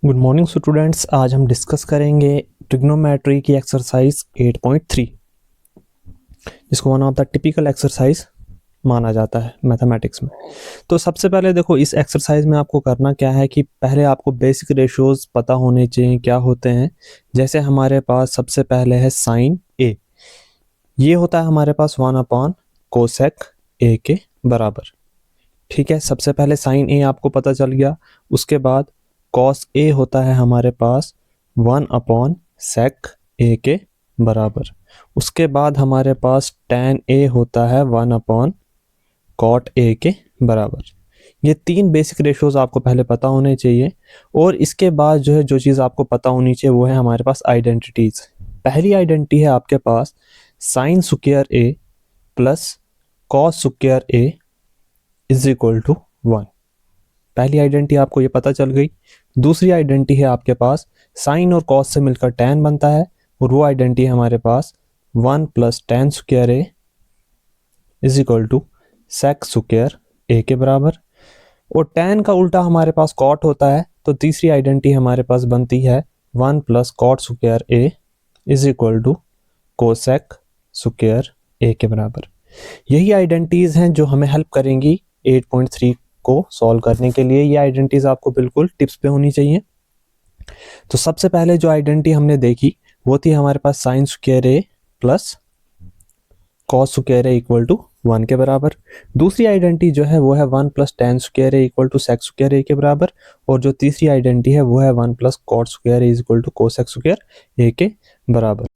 Good morning students. आज हम discuss करेंगे ट्रिग्नोमेट्री की एक्सरसाइज 8.3, जिसको one of the typical exercise माना जाता है मैथमेटिक्स में। तो सबसे पहले देखो, इस एक्सरसाइज में आपको करना क्या है कि पहले आपको बेसिक रेशियोज पता होने चाहिए क्या होते हैं। जैसे हमारे पास सबसे पहले है साइन ए, ये होता है हमारे पास 1 कोसेक ए के बराबर। ठीक है, सबसे पहले साइन ए आपको पता चल गया। उसके बाद कॉस ए होता है हमारे पास 1/सेक ए के बराबर। उसके बाद हमारे पास टैन ए होता है 1/कॉट ए के बराबर। ये तीन बेसिक रेशियोज आपको पहले पता होने चाहिए। और इसके बाद जो है, जो चीज़ आपको पता होनी चाहिए वो है हमारे पास आइडेंटिटीज। पहली आइडेंटिटी है आपके पास sine square A plus cos square A is equal to 1। पहली आइडेंटिटी आपको ये पता चल गई। दूसरी आइडेंटिटी है आपके पास साइन और कॉस से मिलकर टैन बनता है, और वो आइडेंटिटी है हमारे पास 1 + tan square A is equal to sec square A के बराबर। और टैन का उल्टा हमारे पास कॉट होता है, तो तीसरी आइडेंटिटी हमारे पास बनती है 1 + cot square A is equal to cosec square A के बराबर। यही आइडेंटिटीज हैं जो हमें हेल्प करेंगी 8.3 को सॉल्व करने के लिए। ये आइडेंटिटीज आपको बिल्कुल टिप्स पे होनी चाहिए। तो सबसे पहले जो आइडेंटिटी हमने देखी वो थी हमारे पास sine square A plus cos square A equal to 1 के बराबर। दूसरी आइडेंटिटी जो है वो है 1 + tan square A equal to sec square A के बराबर। और जो तीसरी आइडेंटिटी है वो है 1 + cot square A equal to cosec square A के बराबर।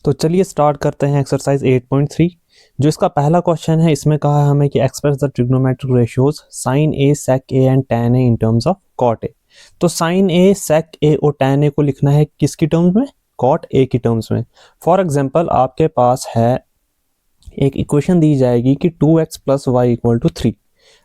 तो चलिए स्टार्ट करते हैं एक्सरसाइज 8.3। जो इसका पहला क्वेश्चन है, इसमें कहा है हमें कि express the trigonometric ratios sin A, sec A and tan A in terms of cot A. तो साइन ए, सेक ए और टैन ए को लिखना है किसकी टर्म्स में? कॉट ए की टर्म्स में। फॉर एग्जांपल आपके पास है एक इक्वेशन दी जाएगी कि 2x + y = 3।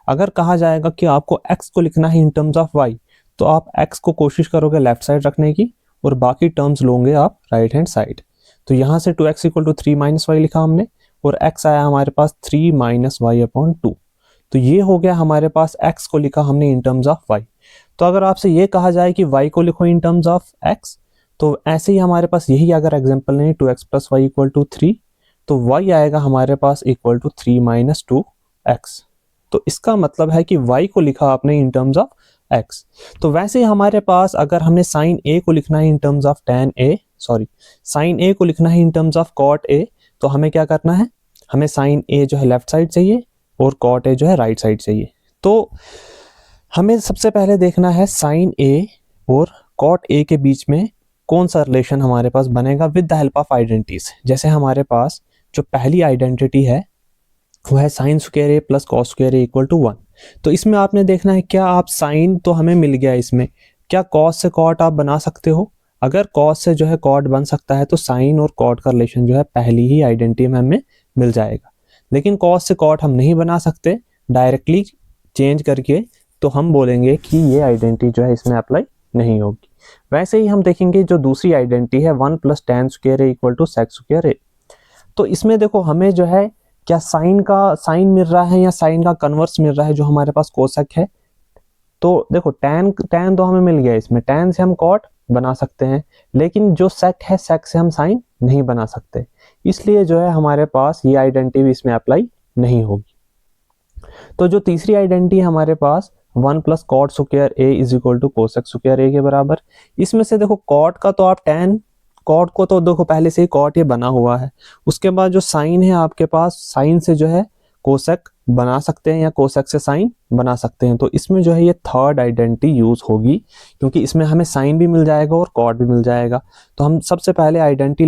अगर कहा जाएगा कि आपको x को लिखना है इन टर्म्स ऑफ y, तो आप x को कोशिश करोगे लेफ्ट साइड रखने की और बाकी टर्म्स लोगे आप राइट हैंड साइड। तो यहाँ से 2x = 3 - y लिखा हमने, और x आया हमारे पास 3 - y/2। तो ये हो गया हमारे पास, x को लिखा हमने इन टर्म्स ऑफ y। तो अगर आपसे ये कहा जाए कि y को लिखो इन टर्म्स ऑफ x, तो ऐसे ही हमारे पास यही अगर एग्जांपल नहीं 2x + y = 3, तो y आएगा हमारे पास इक्वल टू 3 - 2x। तो इसका मतलब है कि y को लिखा आपने इन टर्म्स ऑफ x। तो वैसे ही हमारे पास अगर हमने साइन a को लिखना है in terms of tan A, sine A को लिखना है in terms of cot A, तो हमें क्या करना है? हमें साइन ए जो है लेफ्ट साइड चाहिए और कॉट ए जो है राइट साइड चाहिए। तो हमें सबसे पहले देखना है साइन ए और कॉट ए के बीच में कौन सा रिलेशन हमारे पास बनेगा with the help of identities. जैसे हमारे पास जो पहली आइडेंटिटी है वो है sign square A plus cos square A equal to 1। तो इसमें आपने देखना है क्या आप साइन तो हमें मिल गया, इसमें क्या कॉस से कॉट आप बना सकते हो? अगर कॉस से जो है कॉट बन सकता है तो साइन और कॉट का रिलेशन जो है पहली ही आइडेंटिटी में हमें मिल जाएगा। लेकिन कॉस से कॉट हम नहीं बना सकते डायरेक्टली चेंज करके, तो हम बोलेंगे कि ये आइडेंटिटी जो है इसमें अप्लाई नहीं होगी। वैसे ही हम देखेंगे जो दूसरी आइडेंटिटी है 1 + tan square A equal to sec square A. तो इसमें देखो हमें जो है क्या साइन का साइन मिल रहा है या साइन का कन्वर्स मिल रहा है जो हमारे पास कोसेक है। तो देखो टैन तो हमें मिल गया, इसमें टैन से हम कॉट बना सकते हैं, लेकिन जो सेक है सेक से हम साइन नहीं बना सकते। इसलिए जो है हमारे पास ये आइडेंटिटी इसमें अप्लाई नहीं होगी। तो जो तीसरी आइडेंटिटी है हमारे पास 1 + cot square A is equal to cosec square A के बराबर। इसमें से देखो कॉट का तो आप टैन, कॉट को तो देखो पहले से ही कॉट ये बना हुआ है। उसके बाद जो साइन है आपके पास, साइन से जो है कोसेक बना सकते हैं या कोसेक से साइन बना सकते हैं। तो इसमें जो है ये थर्ड आइडेंटिटी यूज होगी, क्योंकि इसमें हमें साइन भी मिल जाएगा और कॉट भी मिल जाएगा। तो हम सबसे पहले आइडेंटिटी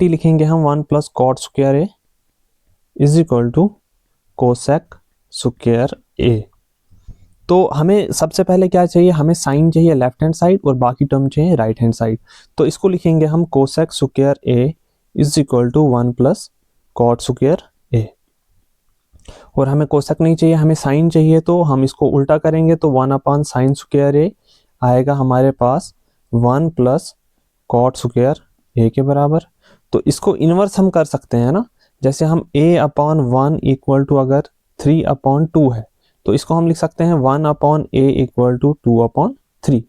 लिखेंगे, हम 1 + cot square A is equal to cosec square A. तो हमें सबसे पहले क्या चाहिए? हमें साइन चाहिए लेफ्ट हैंड साइड और बाकी टर्म चाहिए राइट हैंड साइड। तो इसको लिखेंगे हम cosec square A is equal to 1 + cot square A. और हमें कोसेक नहीं चाहिए, हमें साइन चाहिए, तो हम इसको उल्टा करेंगे तो 1/sin स्क्वायर ए आएगा हमारे पास 1 + कॉट स्क्वायर ए के बराबर। तो इसको इनवर्स हम कर सकते हैं ना, जैसे हम a/1 इक्वल टू अगर 3/2 है, तो इसको हम लिख सकते हैं 1/a इक्वल टू 2/3।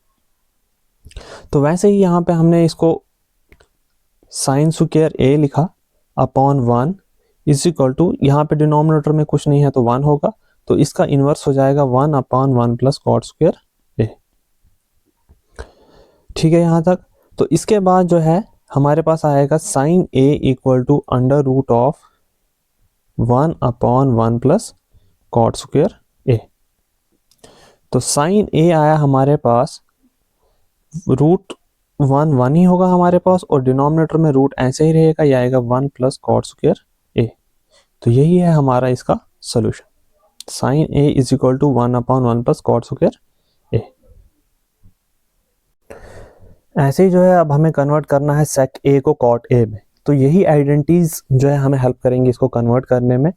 तो वैसे ही यहाँ पे हमने इसको साइन स्क्वायर a लिखा अपॉन 1 इज इक्वल टू, यहाँ पे डिनोमिनेटर में कुछ नहीं है तो 1 होगा, तो इसका इन्वर्स हो जाएगा 1/1 प्लस कॉट स्क्वायर a। ठीक है यहाँ तक। तो इसके बाद जो है हमारे पास आएगा sin a equal to under root of 1/1 plus cot square a। तो साइन a आया हमारे पास रूट 1 ही होगा हमारे पास, और डिनोमिनेटर में रूट ऐसे ही रहेगा, ये आएगा 1 प्लस कॉट स्क्वायर a। तो यही है हमारा इसका solution, sin a is equal to 1/1 plus cot square a। ऐसे ही जो है अब हमें कन्वर्ट करना है सेक a को कॉट a में, तो यही आइडेंटिटीज जो है हमें हेल्प करेंगे इसको कन्वर्ट करने में।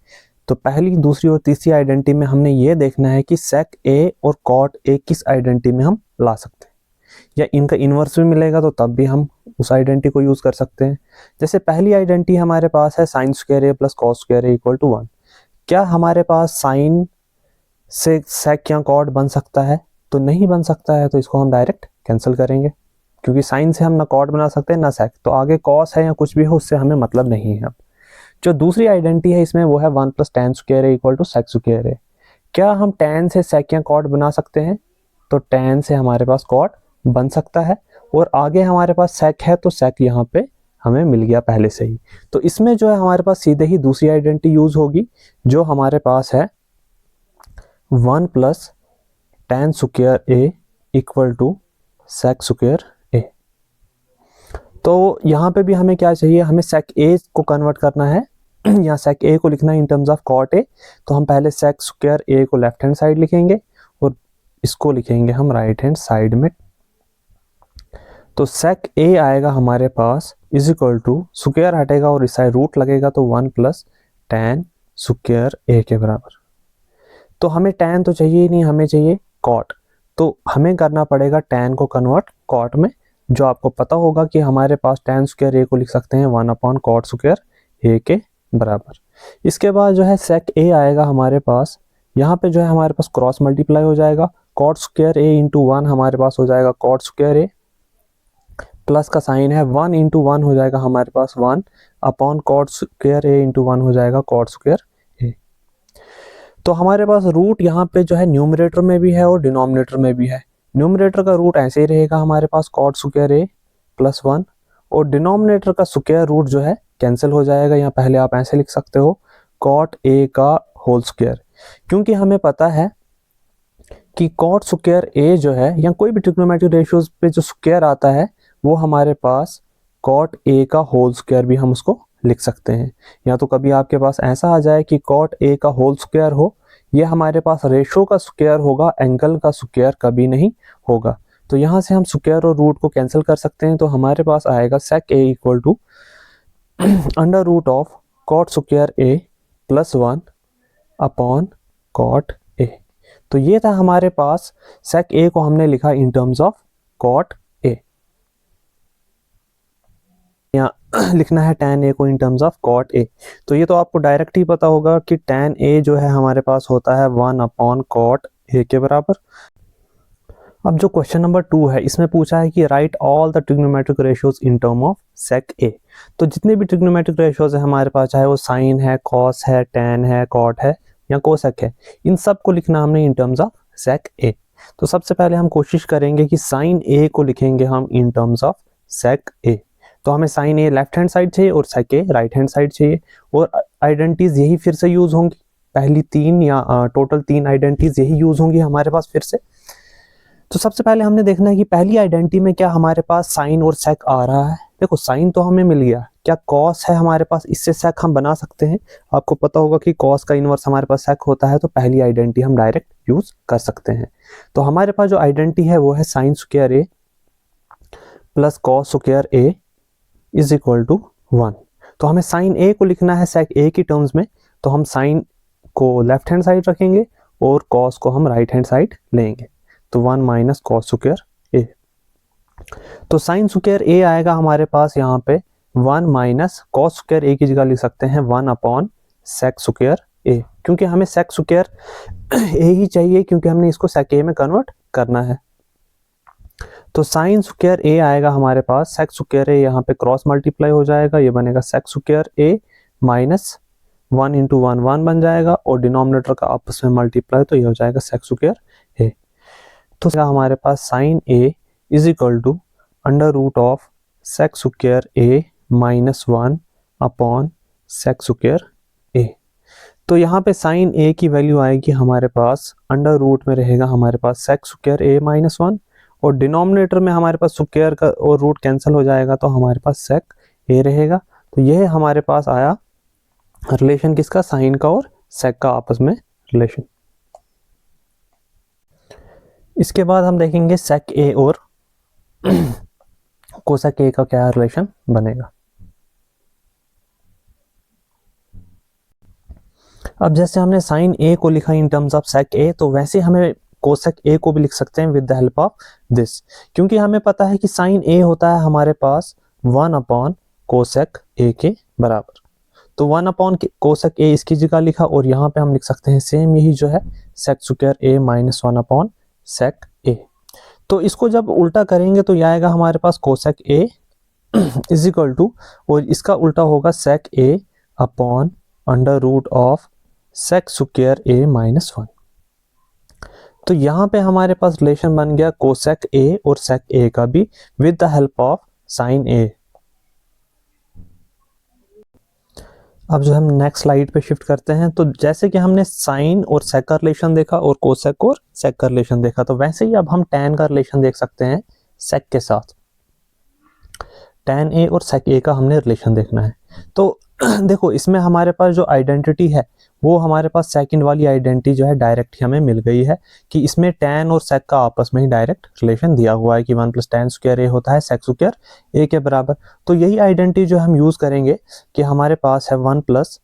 तो पहली, दूसरी और तीसरी आइडेंटिटी में हमने ये देखना है कि सेक a और कॉट a किस आइडेंटिटी में हम ला सकते हैं, या इनका इन्वर्स भी मिलेगा तो तब भी हम उस आइडेंटिटी को यूज कर सकते हैं। जैसे पहली आइडेंटिटी हमारे पास है sign square a plus cos square a equal to 1। क्या हमारे पास साइन से सेक या कॉट बन सकता है? तो नहीं बन सकता है, तो इसको हम डायरेक्ट कैंसिल करेंगे, क्योंकि साइन से हम ना कॉट बना सकते हैं ना सेक, तो आगे कॉस है या कुछ भी हो उससे हमें मतलब नहीं है। अब जो दूसरी आइडेंटिटी है इसमें वो है 1 plus tan square a equal to sec square a। क्या हम टेन से सेक या कॉट बना सकते हैं? तो टेन से हमारे पास कॉट बन सकता है, और आगे हमारे पास सेक है तो सेक यहाँ पे हमें मिल गया पहले से ही। तो इसमें जो है हमारे पास सीधे ही दूसरी आइडेंटिटी यूज होगी, जो हमारे पास है 1 plus tan square a equal to sec square a। तो यहाँ पे भी हमें क्या चाहिए, हमें सेक a को कन्वर्ट करना है, यहाँ सेक a को लिखना है in terms of cot a। तो हम पहले सेक स्क्वायर a को लेफ्ट हैंड साइड लिखेंगे और इसको लिखेंगे हम राइट हैंड साइड में। तो सेक a आएगा हमारे पास इज इक्वल टू, स्क्वायर हटेगा और इस साइड रूट लगेगा, तो 1 प्लस टेन स्क्वायर a के बराबर। तो हमें टेन तो चाहिए ही नहीं, हमें चाहिए कॉट, तो हमें करना पड़ेगा टेन को कन्वर्ट कॉट में, जो आपको पता होगा कि हमारे पास टेन स्क्वायर a को लिख सकते हैं 1/कॉट स्क्वायर a के बराबर। इसके बाद जो है सेक a आएगा हमारे पास, यहाँ पे जो है हमारे पास क्रॉस मल्टीप्लाई हो जाएगा, कॉट स्क्वायर a इंटू 1 हमारे पास हो जाएगा कॉट स्क्वायर a, प्लस का साइन है 1 इंटू 1 हो जाएगा हमारे पास 1/कॉट स्क्वायर a इंटू 1 हो जाएगा कॉट स्क्वायर a। तो हमारे पास रूट यहाँ पे जो है न्यूमरेटर में भी है और डिनोमिनेटर में भी है। न्यूमरेटर का रूट ऐसे ही रहेगा हमारे पास कॉट स्क्वायर a प्लस 1, और डिनोमिनेटर का स्क्वायर रूट जो है कैंसिल हो जाएगा, या पहले आप ऐसे लिख सकते हो कॉट a का होल स्क्वायर, क्योंकि हमें पता है कि कॉट स्क्वायर a जो है, या कोई भी ट्रिग्नोमेट्रिक रेशियोज पे जो स्क्वायर आता है वो हमारे पास कॉट a का होल स्क्वायर भी हम उसको लिख सकते हैं। या तो कभी आपके पास ऐसा आ जाए कि कॉट a का होल स्क्वायर हो, ये हमारे पास रेशो का स्क्वायर होगा, एंगल का स्क्वायर कभी नहीं होगा। तो यहाँ से हम स्क्वायर और रूट को कैंसिल कर सकते हैं, तो हमारे पास आएगा sec a equal to under root of cot square a plus 1 upon cot a। तो ये था हमारे पास सेक a को हमने लिखा in terms of cot a, या लिखना है tan a को in terms of cot a। तो ये तो आपको डायरेक्ट ही पता होगा कि tan a जो है हमारे पास होता है 1/कॉट a के बराबर। अब जो क्वेश्चन नंबर 2 है इसमें पूछा है कि write all the trigonometric ratios in term of sec a। तो जितने भी ट्रिग्नोमेट्रिक रेशियोज है हमारे पास, चाहे वो साइन है, कॉस है, tan है, कॉट है या कोसेक है, इन सब को लिखना हमने in terms of sec a। तो सबसे पहले हम कोशिश करेंगे कि साइन a को लिखेंगे हम in terms of sec a। तो हमें sine a left hand side चाहिए और sec a right hand side चाहिए, और आइडेंटिटीज यही फिर से यूज होंगी, पहली 3 या टोटल 3 आइडेंटिटीज यही यूज होंगी हमारे पास फिर से। तो सबसे पहले हमने देखना है कि पहली आइडेंटिटी में क्या हमारे पास साइन और सेक आ रहा है। देखो साइन तो हमें मिल गया, क्या कॉस है हमारे पास, इससे सेक हम बना सकते हैं। आपको पता होगा कि कॉस का इनवर्स हमारे पास सेक होता है, तो पहली आइडेंटिटी हम डायरेक्ट यूज कर सकते हैं। तो हमारे पास जो आइडेंटिटी है वो है sign square a plus cos square a is equal to 1। तो हमें साइन a को लिखना है सेक a की टर्म्स में, तो हम साइन को लेफ्ट हैंड साइड रखेंगे और कॉस को हम राइट हैंड साइड लेंगे, तो 1 माइनस कॉस स्क्वायर a। तो साइन स्क्वायर a आएगा हमारे पास यहाँ पे 1 माइनस कॉस स्क्वायर a की जगह लिख सकते हैं 1/सेक स्क्वायर a। क्योंकि हमें सेक स्क्वायर ए ही चाहिए, क्योंकि हमने इसको सेक ए में कन्वर्ट करना है। तो साइन स्क्वायर ए आएगा हमारे पास, सेक स्क्वायर ए यहाँ पे क्रॉस मल्टीप्लाई हो जाएगा, ये बनेगा सेक स्क्वायर ए माइनस 1 इंटू 1 1 बन जाएगा, और डिनोमिनेटर का आपस में मल्टीप्लाई, तो ये हो जाएगा सेक स्क्वायर ए। तो हमारे पास sine A is equal to under root of sec square A minus 1 upon sec square A. तो यहाँ पे साइन ए की वैल्यू आएगी हमारे पास, अंडर रूट में रहेगा हमारे पास सेक स्क्वायर ए माइनस 1, और डिनोमिनेटर में हमारे पास स्क्वायर का और रूट कैंसिल हो जाएगा, तो हमारे पास सेक ए रहेगा। तो यह हमारे पास आया रिलेशन किसका, साइन का और सेक का आपस में रिलेशन। इसके बाद हम देखेंगे सेक ए और कोसेक ए का क्या रिलेशन बनेगा। अब जैसे हमने साइन ए को लिखा in terms of sec A, तो वैसे हमें कोसेक ए को भी लिख सकते हैं with the help of this, क्योंकि हमें पता है कि साइन ए होता है हमारे पास 1 अपॉन कोसेक ए के बराबर। तो 1 अपॉन कोसेक ए इसकी जगह लिखा, और यहाँ पे हम लिख सकते हैं सेम यही जो है sec square A minus 1 upon sec A. तो इसको जब उल्टा करेंगे तो यह आएगा हमारे पास cosec A is equal to, और इसका उल्टा होगा sec A upon under root of sec square A minus 1। तो यहाँ पे हमारे पास रिलेशन बन गया कोसेक ए और सेक ए का भी with the help of sine A. अब जो हम नेक्स्ट स्लाइड पे शिफ्ट करते हैं, तो जैसे कि हमने साइन और सेक का रिलेशन देखा और कोसेक और सेक का रिलेशन देखा, तो वैसे ही अब हम टैन का रिलेशन देख सकते हैं सेक के साथ। टैन ए और सेक ए का हमने रिलेशन देखना है। तो देखो इसमें हमारे पास जो आइडेंटिटी है वो हमारे पास सेकंड वाली आइडेंटिटी जो है डायरेक्ट ही हमें मिल गई है, कि इसमें टैन और सेक का आपस में ही डायरेक्ट रिलेशन दिया हुआ है कि 1 प्लस टैन स्क्वायर ए होता है सेक स्क्वायर ए के बराबर। तो यही आइडेंटिटी जो हम यूज करेंगे कि हमारे पास है 1 plus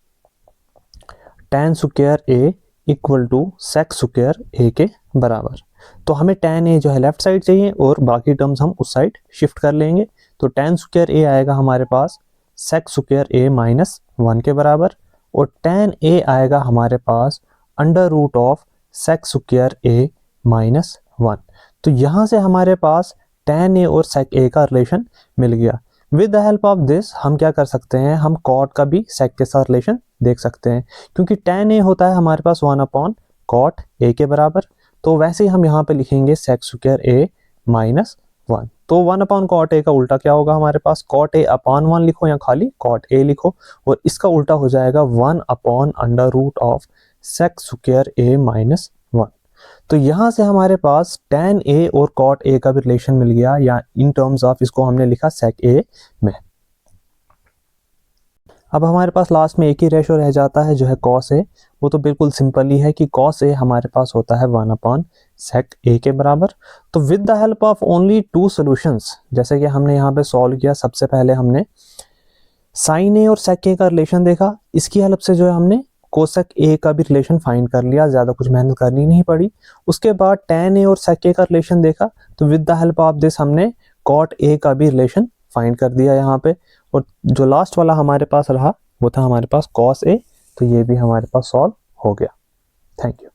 tan square A equal to sec square A के बराबर। तो हमें टैन ए जो है लेफ्ट साइड चाहिए और बाकी टर्म्स हम उस साइड शिफ्ट कर लेंगे। तो टैन स्क्वायर ए आएगा हमारे पास सेक स्क्वायर ए माइनस 1 के बराबर, और टैन ए आएगा हमारे पास under root of sec square A minus 1। तो यहाँ से हमारे पास टैन ए और सेक ए का रिलेशन मिल गया। With the help of this हम क्या कर सकते हैं, हम कॉट का भी सेक के साथ रिलेशन देख सकते हैं, क्योंकि टैन ए होता है हमारे पास 1 अपॉन कॉट ए के बराबर। तो वैसे ही हम यहाँ पे लिखेंगे सेक स्क्वायर ए माइनस 1। तो 1 अपॉन कॉट ए का उल्टा क्या होगा हमारे पास, कॉट ए अपॉन 1 लिखो या खाली कॉट ए लिखो, और इसका उल्टा हो जाएगा 1 upon under root of sec square A minus 1। तो यहाँ से हमारे पास टैन ए और कॉट ए का भी रिलेशन मिल गया, या इन टर्म्स ऑफ इसको हमने लिखा सेक ए में। अब हमारे पास लास्ट में एक ही रेशो रह जाता है जो है कॉस ए। वो तो बिल्कुल सिंपल ही है कि कॉस ए हमारे पास होता है 1 अपॉन सेक ए के बराबर। तो with the help of only 2 solutions, जैसे कि हमने यहाँ पे सॉल्व किया, सबसे पहले हमने साइन ए और सेक ए का रिलेशन देखा, इसकी हेल्प से जो है हमने कोसेक ए का भी रिलेशन फाइंड कर लिया, ज़्यादा कुछ मेहनत करनी नहीं पड़ी। उसके बाद टैन ए और सेक ए का रिलेशन देखा, तो with the help of this हमने कॉट ए का भी रिलेशन फाइंड कर दिया यहाँ पे, और जो लास्ट वाला हमारे पास रहा वो था हमारे पास कॉस ए। तो ये भी हमारे पास सॉल्व हो गया। Thank you.